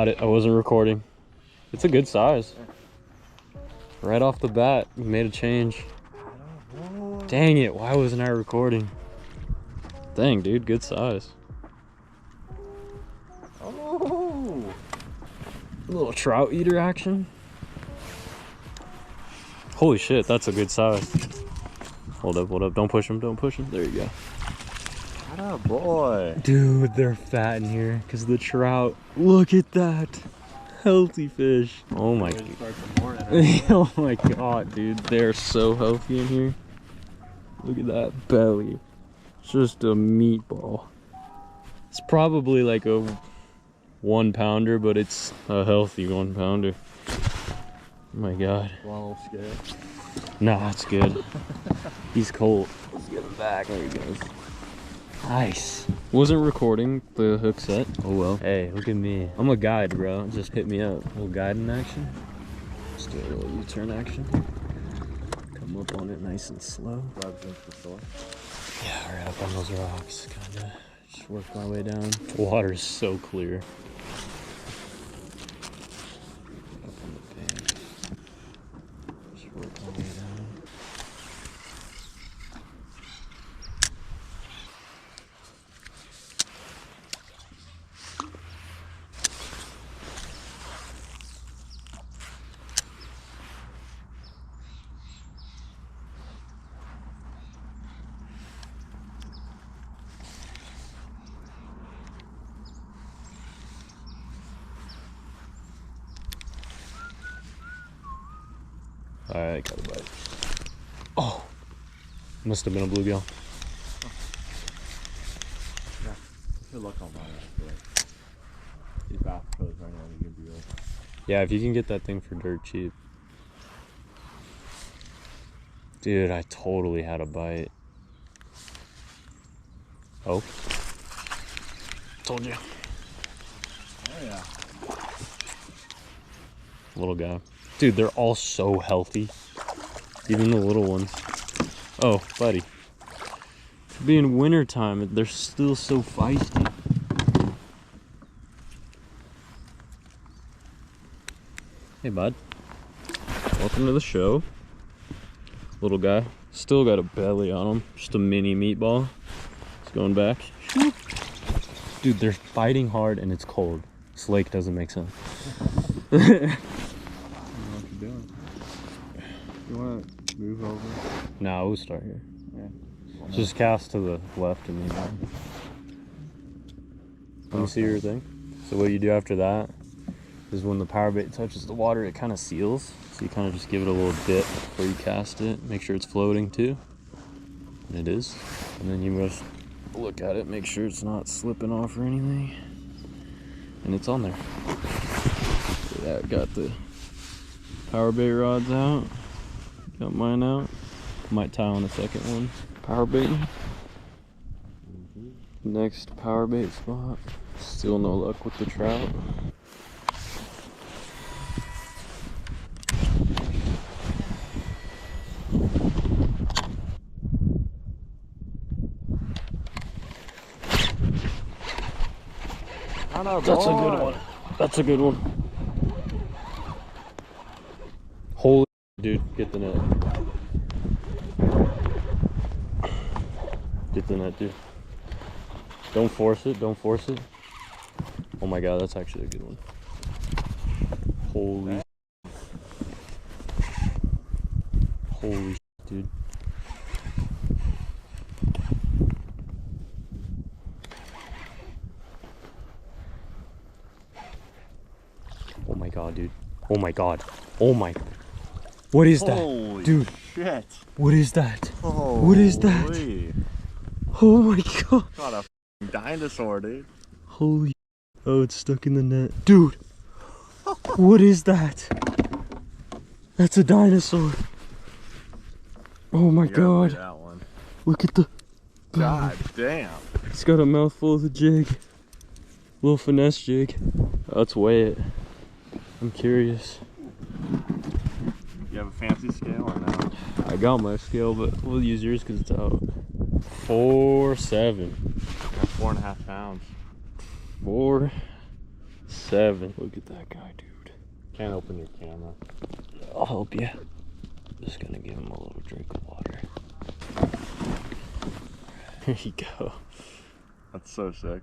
Got it. I wasn't recording. It's a good size. Right off the bat, you made a change. Dang it, why wasn't I recording? Dang, dude, good size. Oh, A little trout eater action. Holy shit, that's a good size. Hold up, don't push him, There you go. atta boy. Dude, they're fat in here because of the trout. Look at that. Healthy fish. Oh my god. Oh my god, dude. They're so healthy in here. Look at that belly. It's just a meatball. It's probably like a 1 pounder, but it's a healthy 1 pounder. Oh my god. A little scared. Nah, it's good. He's cold. Let's get him back. There he goes. Nice. Wasn't recording the hook set. Oh well. Hey, look at me. I'm a guide, bro. Just hit me up. A little guiding action. Let's do a little U-turn action. Come up on it nice and slow. Yeah, right up on those rocks. Kinda just work my way down. The water's so clear. Up on the bank. Just work my way down. Alright, got a bite. Oh! Must have been a bluegill. Yeah, good luck on that. These bass pros right now, you can be like. Yeah, if you can get that thing for dirt cheap. Dude, I totally had a bite. Oh. Told you. Oh yeah. Little guy. Dude, they're all so healthy. Even the little ones. Oh, buddy. Being winter time, they're still so feisty. Hey, bud. Welcome to the show. Little guy. Still got a belly on him. Just a mini meatball. It's going back. Dude, they're fighting hard and it's cold. This lake doesn't make sense. You want to move over? No, we'll start here. Yeah. Just cast to the left and then. Let me see your thing. So what you do after that is when the power bait touches the water, it kind of seals. So you kind of just give it a little dip before you cast it. Make sure it's floating too. And it is. And then you just look at it, make sure it's not slipping off or anything. And it's on there. So yeah, got the power bait rods out. Got mine out. Might tie on a second one. Power baiting. Next power bait spot. Still no luck with the trout. That's a good one. That's a good one. Holy dude, get the net. Get the net, dude. Don't force it, don't force it. Oh my god, that's actually a good one. Holy holy dude. Oh my god, dude. Oh my god. Oh my. What is that? Holy dude. Shit. What is that? Holy. What is that? Oh my god. Got a f***ing dinosaur, dude. Holy. Oh, it's stuck in the net. Dude. What is that? That's a dinosaur. Oh my god. That one. Look at the. God damn. It's got a mouthful of the jig. Little finesse jig. Let's weigh it. I'm curious. You have a fancy scale or no? I got my scale, but we'll use yours because it's out. 4.7. 4.5 pounds. 4, 7. Look at that guy, dude. Can't open your camera. I'll help you. Just gonna give him a little drink of water. There you go. That's so sick.